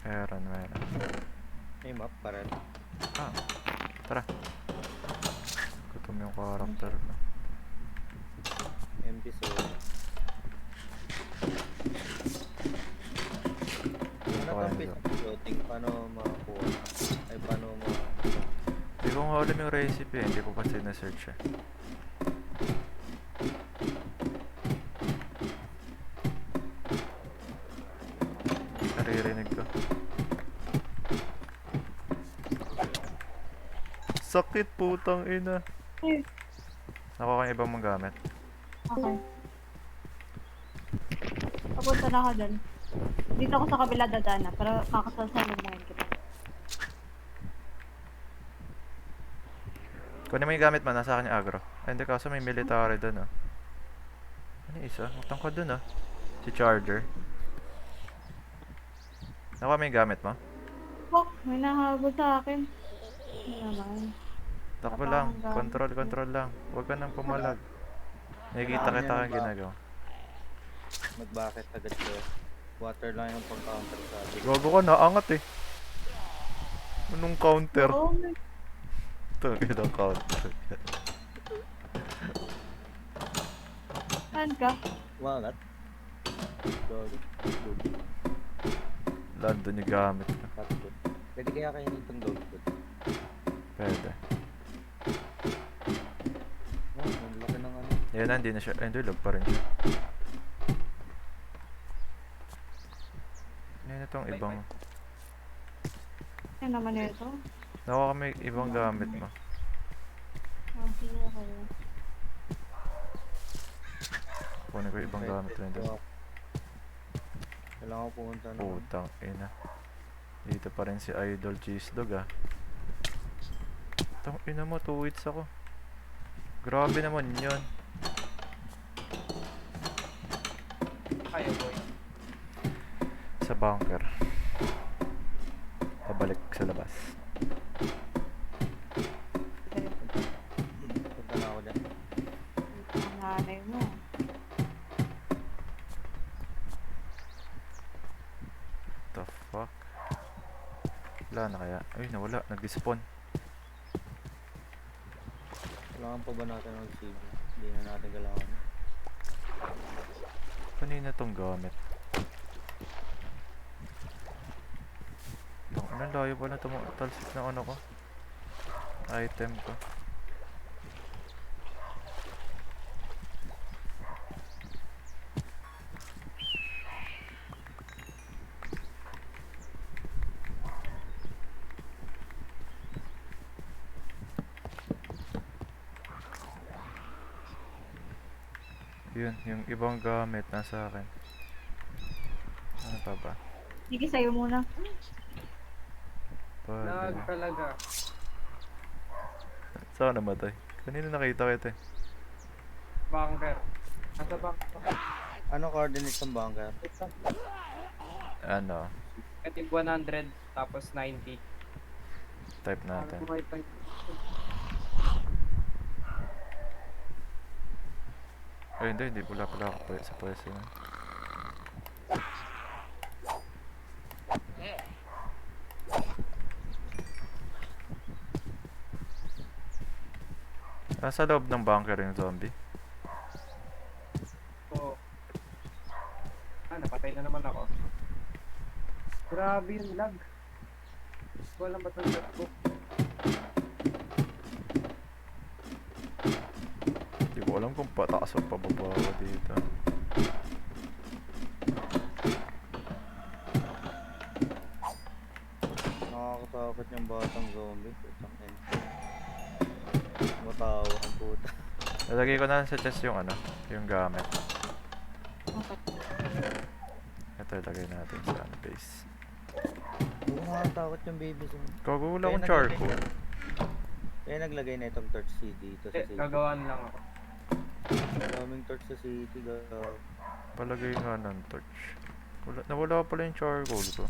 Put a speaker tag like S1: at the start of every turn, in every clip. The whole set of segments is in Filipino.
S1: Meron? Meron.
S2: May map pa rin.
S1: Ah, tara. Gutom yung character ko.
S2: MP zone. Ano
S1: Kaya
S2: tong
S1: nila.
S2: pistol floating? Paano makakuha? Ay, paano
S1: Hindi ko nga alam yung recipe eh. Hindi ko pa sinesearch eh. Naririnig ko. Sakit putang ina.
S3: Ay,
S1: Nakuha yung ibang mong gamit.
S3: okay. Papunta na ako dun. Dito ako sa kabila dadana para kakasalsalin na yun kita.
S1: Kunin mo yung gamit mo. Nasa akin yung agro. Ay hindi kaso may military dun oh. Ano yung isa? Magtangkad dun oh. Si Charger. Nakuha mo yung gamit mo?
S3: Oh, may nahabol sa akin. Ano naman.
S1: Takbo
S3: Wala
S1: lang.
S3: pa akong gamit.
S1: Control lang. Huwag ka nang pumalag. Nakikita
S2: Kailangan
S1: kita
S2: niya
S1: kang ginagawa.
S2: mag-bucket agad ko? Water lang yung pang-counter sa atin.
S1: Gago ka na. Angat eh. Anong counter?
S3: Oo, may
S1: Tangin ang counter.
S3: saan ka?
S2: Wangat. Dog.
S1: Lando yung gamit ko.
S2: Cat food. Pwede kaya kainin itong dog food?
S1: Pwede.
S2: Oh, ang laki ng ano.
S1: Yan na, hindi na siya. Ay, hindi, log pa rin siya. Yan itong ibang...
S3: Ano naman ito?
S1: Nakuha kami ibang gamit mo.
S3: Sige ako.
S1: Kunin ko yung ibang gamit rin doon.
S2: Kailangan ko pumunta na.
S1: Putang ina. Dito pa rin si Idol Cheese Dog ah. Tang ina mo, 2 hits ako. Grabe naman yun.
S4: Kaya boy.
S1: Sa bunker. Pabalik sa labas.
S2: Punta na ako dyan.
S3: Ang nanay mo.
S1: The fuck? Wala na kaya? Ay, nawala. Nag-despawn.
S2: Kailangan pa ba natin mag-save? Hindi na natin kailangan.
S1: Kanina tong gamit. Tang ina, layo pala tumatalsik ng ano ko. Item ko. Yun, yung ibang gamit nasa akin. Ano pa ba?
S3: Sige, sa'yo muna.
S4: Lag
S1: Pwede.
S4: talaga.
S1: Saan ka namatay? Kanina nakita kita eh.
S4: Bunker. Nasa bunker.
S2: Ano coordinates ng bunker?
S1: Ano?
S4: Negative 100 tapos 90.
S1: Type natin. Ay hindi pula ako sa pwesto na. Nasa loob ng bunker yung zombie.
S4: So, napatay na naman ako. Grabe yung lag. Wala ba itong lag ko?
S1: Hindi ko alam kung pataas o pababa ako dito.
S2: Nakakatakot yung batang zombie. Putang ina. Matawa ang puta.
S1: Nalagay ko na sa chest yung ano, yung gamit.
S3: Okay.
S1: Ito ilagay natin sa ano, base.
S2: Huwag nakakatakot yung baby zombie.
S1: Kagula
S2: Kaya
S1: akong charcoal.
S2: Kaya naglagay na itong torch city dito sa city.
S4: Gagawin lang ako.
S2: Daming torch sa city. Gagaw.
S1: Palagay nga ng torch. Nawala pala yung charcoal ko.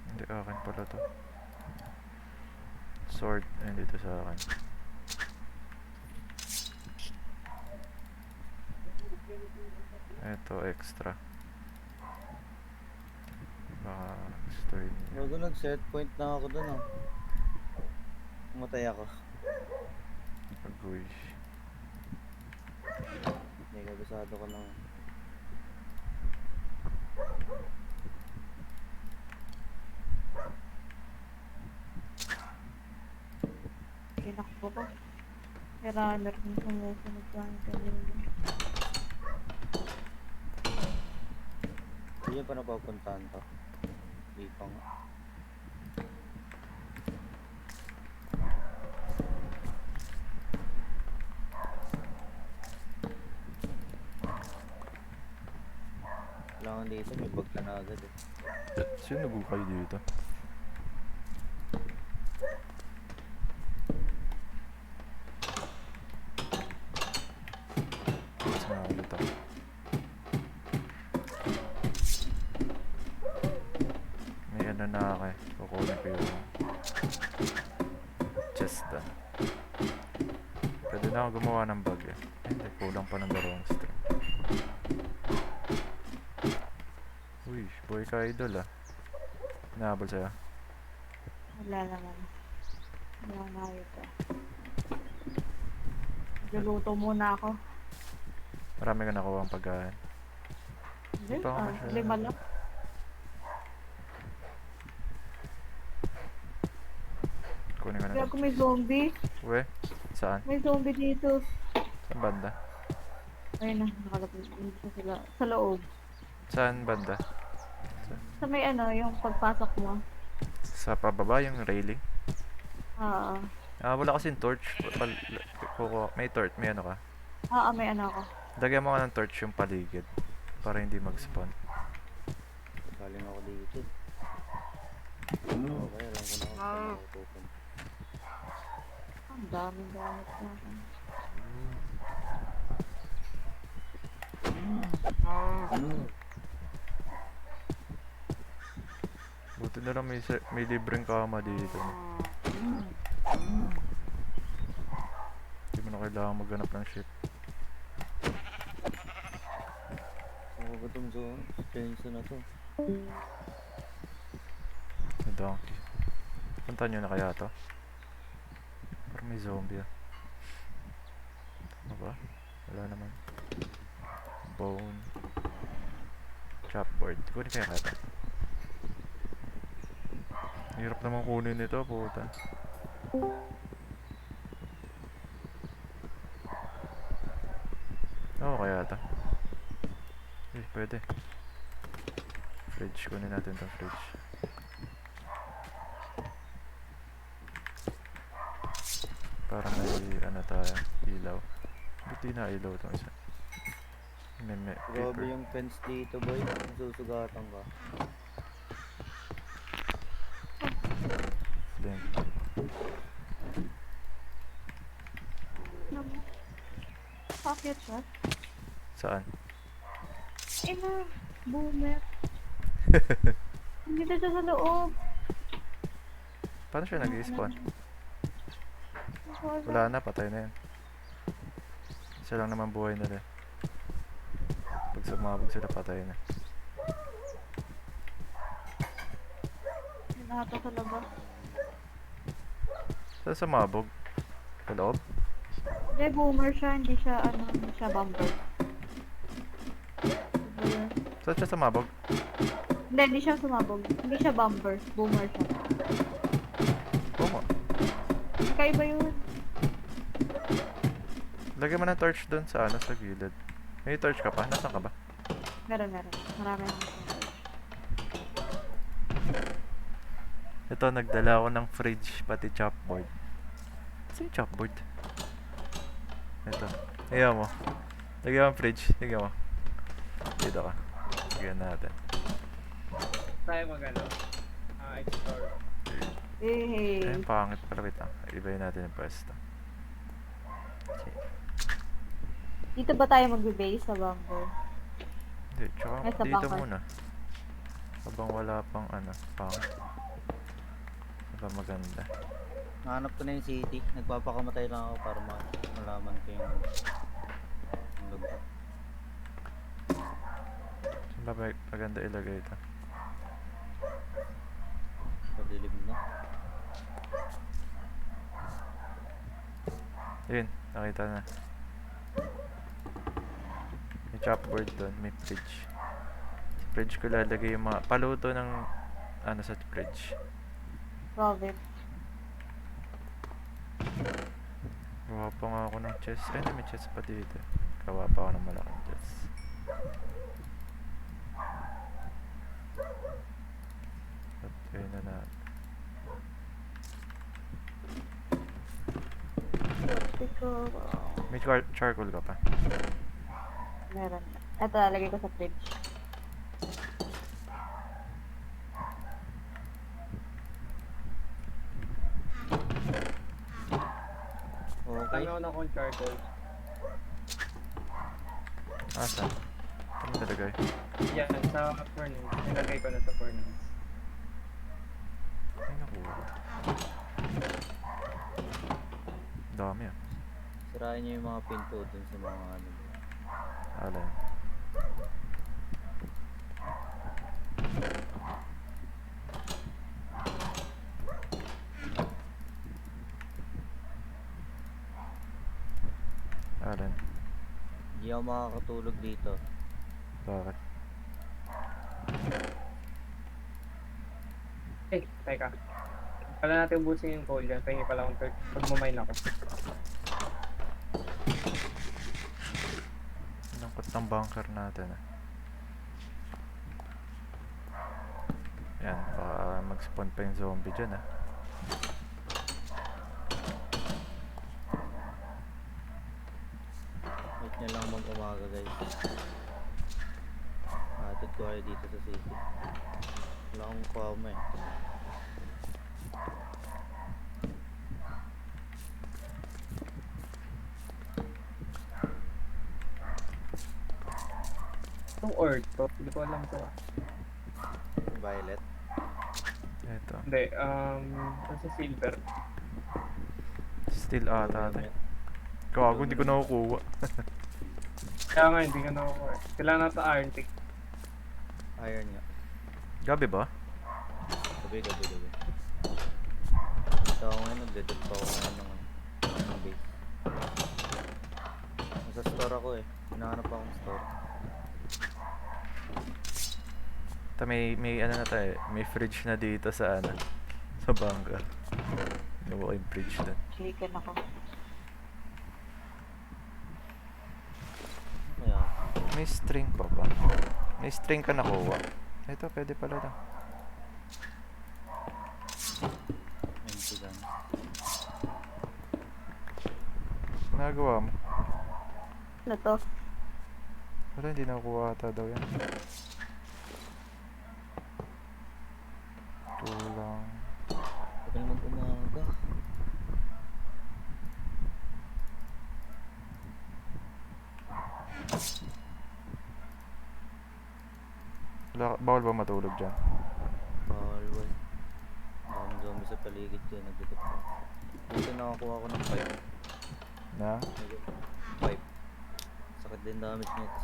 S1: Hindi akin pala to. Sword. Ayun dito sa akin. Ito extra. Baka gusto yun.
S2: Bago nag-set point na ako dun ah. Umatay ako.
S1: Agoy.
S2: Hindi, kabisado ko lang.
S3: Tinakbo ko. May runner din sumusunod sa akin kanina.
S2: Hindi niya pa napapuntahan to. Hindi pa nga. Kailangan dito, may bag ka na agad eh.
S1: Sino bukay dito? Mas ulit ako. May ano na ako eh. Kukunin ko yung chest doon. Pwede na ako gumawa ng bag eh. Hindi, kulang pa ng dalawang string. Uy, boy ka idol ah. Nahabol sa'yo.
S3: Wala naman. Wala na ito. Luluto muna ako.
S1: Marami ka nakuha ang pagkain.
S3: Hindi,
S1: pa ako masyado.
S3: 5 lang.
S1: Kunin ko na
S3: Kaya
S1: lang.
S3: kung may zombie.
S1: Uwe, saan?
S3: May zombie dito.
S1: Saan banda?
S3: Ayun na, nakalapit dito sila. Sa loob.
S1: Saan banda?
S3: Sa may ano, yung pagpasok mo.
S1: Sa pababa yung railing?
S3: Oo.
S1: Wala kasing torch. May torch, may ano ka.
S3: May ano ako.
S1: Lagyan mo ka ng torch yung paligid. Para hindi mag-spawn.
S2: Galing ako dito. Okay, alam ko na kung saan ako pupunta.
S3: Ang daming gamit natin.
S1: Buti na lang may libreng kama dito. Hindi mo na kailangan maghanap ng ship.
S2: Ako ba itong Jensen na to?
S1: May donkey. Punta nyo na kaya to? Parang may zombie ah. Ano ba? Wala naman. Bone. Chopboard. Kunin kaya kaya to? Hirap naman kunin nito, puta. Oo, kaya ata. Eh, pwede. Fridge, kunin natin itong fridge. Para may ano tayo, ilaw. Ba't di na ilaw itong isa? May
S2: Grabe
S1: paper.
S2: yung fence dito boy. Susugatan ka.
S1: Flint.
S3: Ano mo? Bakit siya?
S1: Saan?
S3: Ina, boomer. Hindi siya sa loob.
S1: Paano siya nag-spawn? Wala na, patay na yan. Isa lang naman buhay nila. Pag sumabog sila, patay na.
S3: Nato sa labas.
S1: Saan sumabog? Sa loob?
S3: Hindi, boomer siya. Hindi siya, hindi siya bumper. Ano yun?
S1: Saan siya sumabog?
S3: Hindi siya sumabog. Hindi siya bumper. Boomer siya.
S1: Oo nga.
S3: Kakaiba yun.
S1: Lagyan mo ng torch doon sa sa gilid. May torch ka pa? Nasaan ka ba?
S3: Meron. Marami akong torch.
S1: Ito, nagdala ako ng fridge, pati chopboard. Saan yung chopboard? Ito. Lagyan mo. Lagyan mo ang fridge. Lagyan mo. Dito ka. Lagyan natin.
S4: Tayo magano. Explore.
S3: Eh,
S1: Ayun, pangit pala. Wait lang. Ibayin natin yung pwesto. Okay.
S3: dito ba tayo mag-base sa bumper?
S1: Hindi, tsaka
S3: Ay, sa
S1: dito
S3: bakal.
S1: muna. Habang wala pang pangit. Ba maganda.
S2: Nahanap ko na yung city. Nagpapakamatay lang ako para malaman ko yung lugar.
S1: Saan ba maganda ilagay ito?
S2: Padilim na.
S1: Yun, nakita na. May chopboard doon, may fridge. Sa fridge ko lalagay yung mga paluto ng ano sa fridge.
S3: Robert.
S1: Gawa pa nga ako ng chest. Ay, may chest pa dito. Gawa pa ako ng malaking chest. At yun na natin. May charcoal ka pa.
S3: Meron. Ito, lalagay ko sa fridge.
S2: Okay.
S4: Tama ko na kung charcoal.
S1: Asa? Ano nalagay?
S4: Yan, sa furnace. Nilagay ko na sa furnace.
S1: Ay, nakuha. Dami ah.
S2: Sirain niyo yung mga pinto dun sa mga ano.
S1: Alay. Alin?
S2: Hindi ako makakatulog dito.
S1: Bakit?
S4: Eh, teka. Kala natin ubusin yung coal dyan. Pahingi pala akong pag mumine ako.
S1: Lungkot ng bunker natin ah. Yan, baka mag-spawn pa yung zombie dyan ah.
S2: Wait nyo lang mag-umaga guys. Hatid ko kayo dito sa city. Wala akong kuha eh.
S4: Itong ore to, hindi ko alam to ah.
S2: Violet.
S1: Ito.
S4: Hindi, sa silver.
S1: Still ata ate. Kawago, hindi ko nakukuha.
S4: Kaya nga, hindi ka nakukuha. Kailangan natin iron pick.
S2: Iron nga.
S1: Gabi ba?
S2: Gabi. Ito ako ngayon, nagdedep pa ako ngayon ng base. Nasa store ako eh. Hinahanap akong store.
S1: Ito may ano na tayo, may fridge na dito sa ano, sa bunker. Ginawa ko yung fridge doon.
S3: Chicken ako.
S2: Kaya,
S1: May string pa ba? May string ka nakuha. Ito, pwede pala daw.
S2: empty gun.
S1: Nagawa mo.
S3: Ano to?
S1: Wala, hindi nakuha ata daw yan. Tulang.
S2: Tagal mag-umaga.
S1: Wala, bawal ba matulog dyan?
S2: Bawal boy. Daming zombie sa paligid ko. Nagdedep pa. Dito nakakuha ko ng pipe.
S1: Na?
S2: Pipe. Sakit din damage nito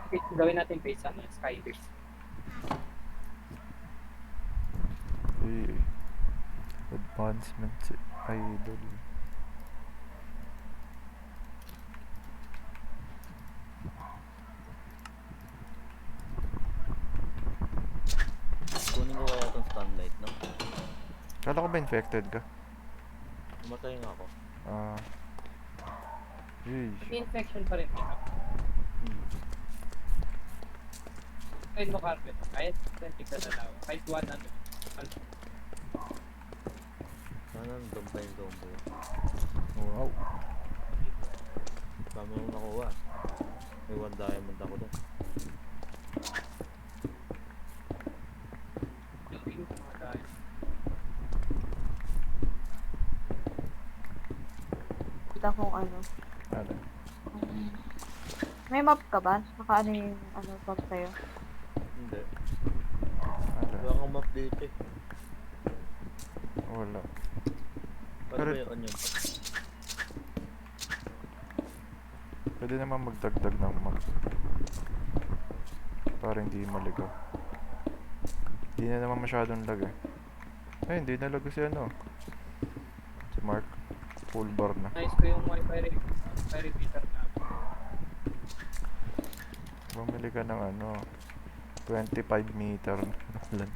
S2: 6.
S4: Gawin natin face ano, skybase.
S1: Eh, advancement si idol.
S2: Kunin ko kaya itong sunlight, no?
S1: Kala ko ba infected ka?
S2: Umatay nga ako.
S1: Ah.
S4: May infection pa rin ito. Kahit mo carpet, kahit 20 ka na lang, kahit 100.
S2: Sana nandun pa yung zombie.
S1: Wow.
S2: Dami akong nakuha. May 1 diamond ako dun.
S3: Kita kong ano.
S1: Ano?
S3: May map ka ba? Naka ano yung ano map sa'yo?
S2: Hindi.
S1: Wala.
S2: Wala kang map dito eh.
S1: Wala.
S2: Paano
S1: Pero-
S2: ba yun yun?
S1: Pwede naman magdagdag ng map. Para hindi maligaw. Hindi na naman masyadong lag eh. Ay, hindi na lag si ano. Si Mark. Full bar na.
S4: Nice ko yung wifi repeater na.
S1: Bumili ka ng ano. 25 meter. Lan.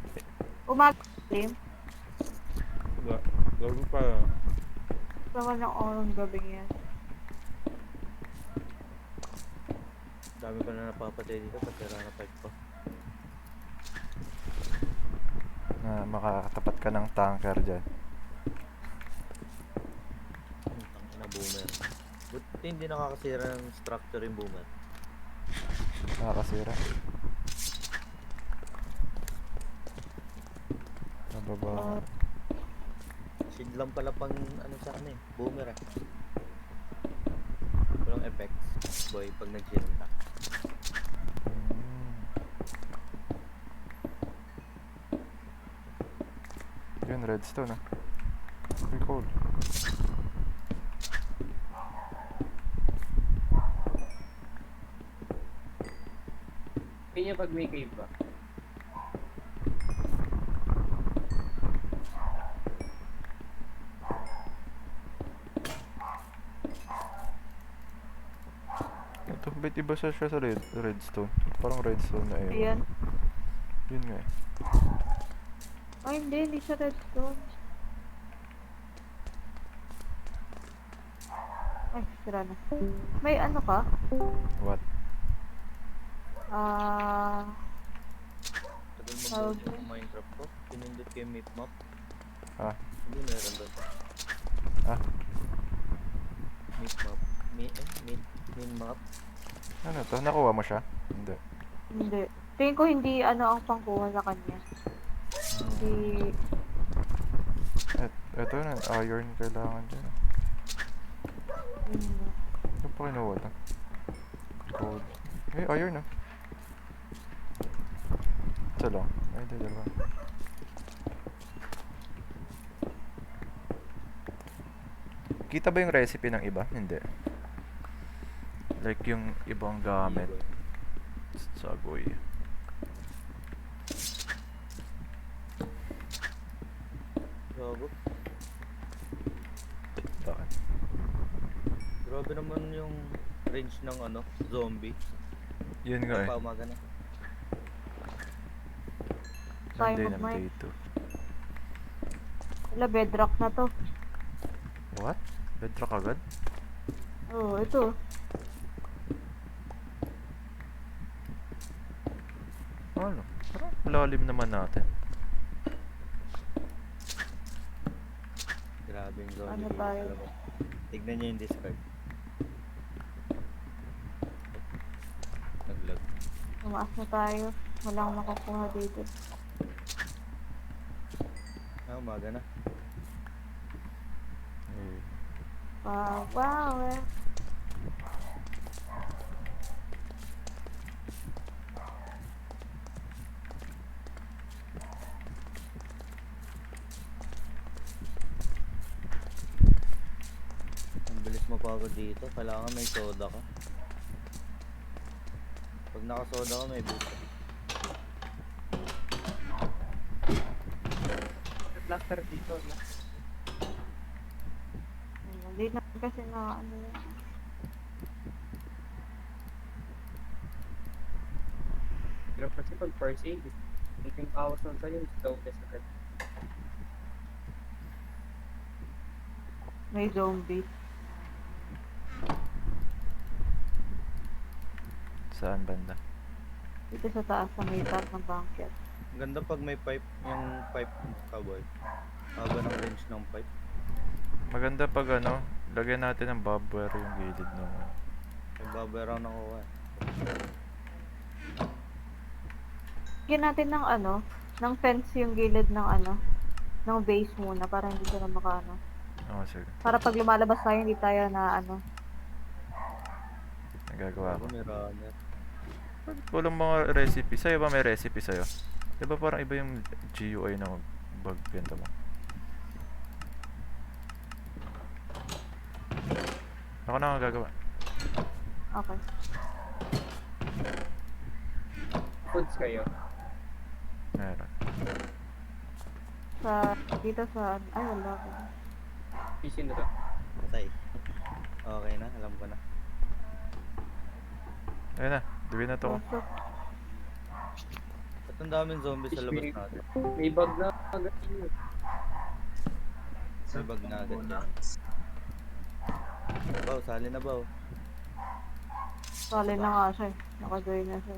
S3: Umalim.
S2: Gago pa.
S3: Naman ng orong gabing yan.
S2: Dami ko na napapatay dito pag sira na pipe ko.
S1: Na makakatapat ka ng tanker dyan.
S2: Ang ina boomer. Buti hindi nakakasira ng structure yung boomer.
S1: Nakakasira. Nababa.
S2: Shield lang pala pang ano sa ano eh. Boomer eh. Walang effects. Boy, pag nag-shield ka.
S1: Mm. Yun, redstone ah. Very cool.
S4: Kanya pag may cave ba?
S1: Ito, ba't iba siya sa redstone? Parang redstone na eh.
S3: Ayan.
S1: Yun nga eh.
S3: Ay, hindi siya redstone. Ay, sira na. May ano ka?
S1: What?
S2: Tagal
S3: Tawag
S2: mag-load yung Minecraft ko. Pinindot ko yung map map.
S1: Ah,
S2: Hindi meron doon.
S1: ah.
S2: Map map. Min map.
S1: Ano to? Nakuha mo siya? Hindi.
S3: Hindi. Tingin ko hindi ano ang pangkuha sa kanya. Hindi.
S1: Eto na, iron kailangan dyan.
S3: Hindi.
S1: Ano pa kinuha lang? Gold. Eh, iron ah. Isa lang. Ay, hindi, dalawa. Kita ba yung recipe ng iba? Hindi. Like yung ibang gamit. Sagoy.
S2: Gago.
S1: Bakit?
S2: Grabe naman yung range ng ano, zombie.
S1: Yun nga eh.
S2: Napaumaga na.
S3: Kaya
S1: Monday ng
S3: mag-mine.
S1: day 2.
S3: Wala, bedrock na to.
S1: What? Bedrock agad?
S3: Oo, ito.
S1: Ano? Parang malalim naman natin.
S2: Grabe yung zombie.
S3: Ano
S2: dito
S3: tayo?
S2: talaga. Tignan nyo yung discard. Naglag.
S3: Tumaas na tayo. Walang makukuha dito.
S2: Umaga na.
S1: Eh,
S3: Wow, wow, eh.
S2: Ang bilis mapagod dito. Kailangan may soda ka. Pag nakasoda ka, may boost ka.
S4: Cluster dito na.
S3: Hindi na kasi na ano yan.
S4: Pero kasi pag first aid, yung kawas lang sa'yo, slow test agad.
S3: May zombie.
S1: saan banda?
S3: Dito sa taas sa may top ng bunker.
S2: Ang ganda pag may pipe, yung pipe cowboy. Haba ng range ng pipe.
S1: Maganda pag ano, lagyan natin ng barbware yung gilid ng
S2: Nagbabaraw na ako eh.
S3: Lagyan natin ng ano, ng fence yung gilid ng ano, ng base muna para hindi sila makaano.
S1: Oh, sige.
S3: Para pag lumalabas tayo, hindi tayo na ano.
S1: gagawa ko.
S2: May runner.
S1: Bakit walang mga recipe? Sa'yo ba may recipe sa'yo? Diba parang iba yung GUI na magbenta mo? Ako na ang gagawa.
S3: Okay.
S4: Foods kayo.
S1: Meron.
S3: Dito sa, ay wala.
S4: PC na to.
S2: Patay. Okay na, alam ko na.
S1: Ayun na, gawin na to.
S3: Also,
S2: Ba't ang daming zombies sa labas
S4: May-
S2: natin?
S4: May bug na agad yun.
S2: May bag na agad yan. Baw, sali na baw.
S3: sali na nga siya. Naka-join na siya.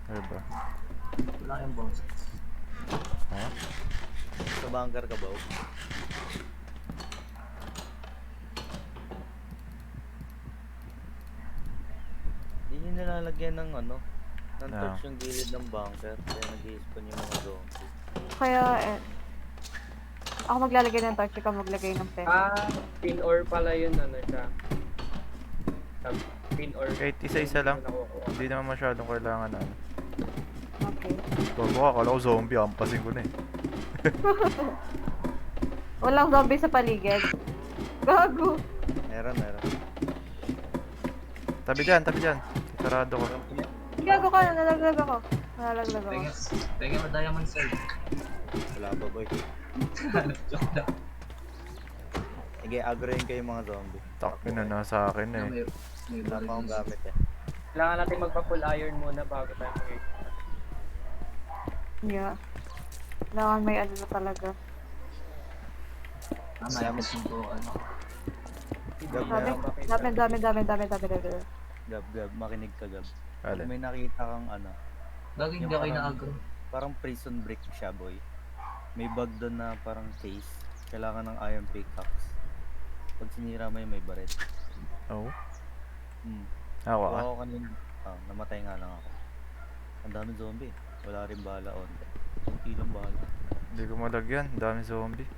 S1: Ano ba?
S5: Wala yung boss.
S1: Ha?
S2: Sa bunker ka baw. Di nyo nilalagyan ng ano, ng
S1: Ah.
S2: torch yung gilid ng bunker. Kaya nag-i-spawn yung mga zombies.
S3: Kaya, ako maglalagay ng torch, ikaw maglagay ng pen.
S4: Pin ore pala yun, ano siya. Pin ore.
S1: Kahit isa-isa lang.
S4: Nakukuha.
S1: Hindi naman masyadong kailangan na ano.
S3: Okay.
S1: Bago ka, kala ko zombie, ampasin ko na eh.
S3: Walang zombie sa paligid. Gago.
S2: Meron.
S1: Tabi dyan. Sarado ko.
S3: Gago ka, nalaglag ako. Nalaglag ako.
S5: Bigyan mo diamond cell.
S2: Wala ba boy?
S5: Joke lang.
S2: Sige, agroin kayo mga zombie.
S1: Takin na nasa akin eh.
S5: May
S2: Wala pa akong gamit eh.
S4: Kailangan natin magpa-full iron muna bago tayo mag
S3: Yeah. Kailangan may ano na talaga.
S5: Mayamit yung po, ano.
S2: Gab,
S3: Dami.
S2: Gab, makinig ka Gab. Pag
S1: Alin?
S2: may nakita kang ano,
S5: Lagi hindi
S2: Yung
S5: ako
S2: parang-
S5: na-agro.
S2: parang prison break siya boy. May bug doon na parang case. Kailangan ng iron pickaxe. Pag sinira mo yun, may baret.
S1: Oo.
S2: Hmm.
S1: Ako
S2: Kuha
S1: ah.
S2: ko kanina. Namatay nga lang ako. Ang dami zombie. Wala rin bala on. Kunti lang bala.
S1: Hindi ko malagyan. Dami zombie.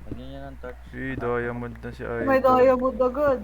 S2: Lagyan niya ng torch.
S1: Diamond na si Idol.
S3: May diamond agad.